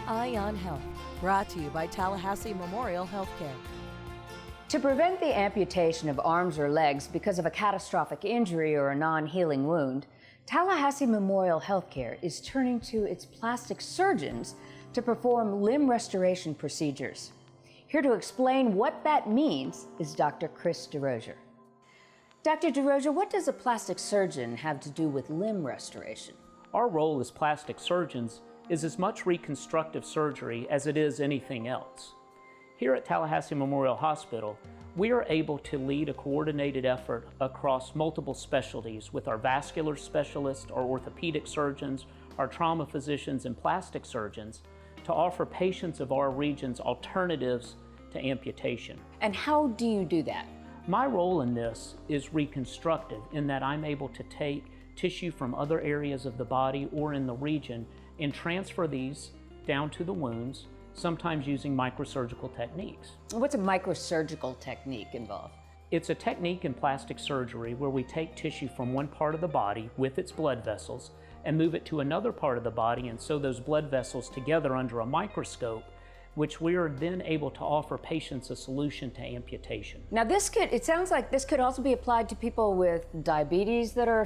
Eye on Health, brought to you by Tallahassee Memorial Healthcare. To prevent the amputation of arms or legs because of a catastrophic injury or a non-healing wound, Tallahassee Memorial Healthcare is turning to its plastic surgeons to perform limb restoration procedures. Here to explain what that means is Dr. Chris DeRosier. Dr. DeRosier, what does a plastic surgeon have to do with limb restoration? Our role as plastic surgeons is as much reconstructive surgery as it is anything else. Here at Tallahassee Memorial Hospital, we are able to lead a coordinated effort across multiple specialties with our vascular specialists, our orthopedic surgeons, our trauma physicians, and plastic surgeons to offer patients of our regions alternatives to amputation. And how do you do that? My role in this is reconstructive in that I'm able to take tissue from other areas of the body or in the region and transfer these down to the wounds, sometimes using microsurgical techniques. What's a microsurgical technique involved? It's a technique in plastic surgery where we take tissue from one part of the body with its blood vessels and move it to another part of the body and sew those blood vessels together under a microscope, which we are then able to offer patients a solution to amputation. Now it sounds like this could also be applied to people with diabetes that are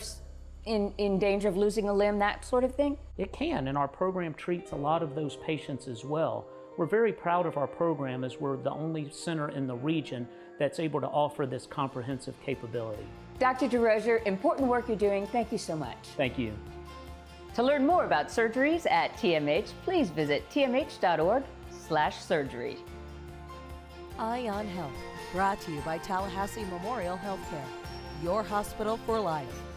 in danger of losing a limb, that sort of thing? It can, and our program treats a lot of those patients as well. We're very proud of our program as we're the only center in the region that's able to offer this comprehensive capability. Dr. DeRosier, important work you're doing. Thank you so much. Thank you. To learn more about surgeries at TMH, please visit tmh.org/surgery. Eye on Health, brought to you by Tallahassee Memorial Healthcare, your hospital for life.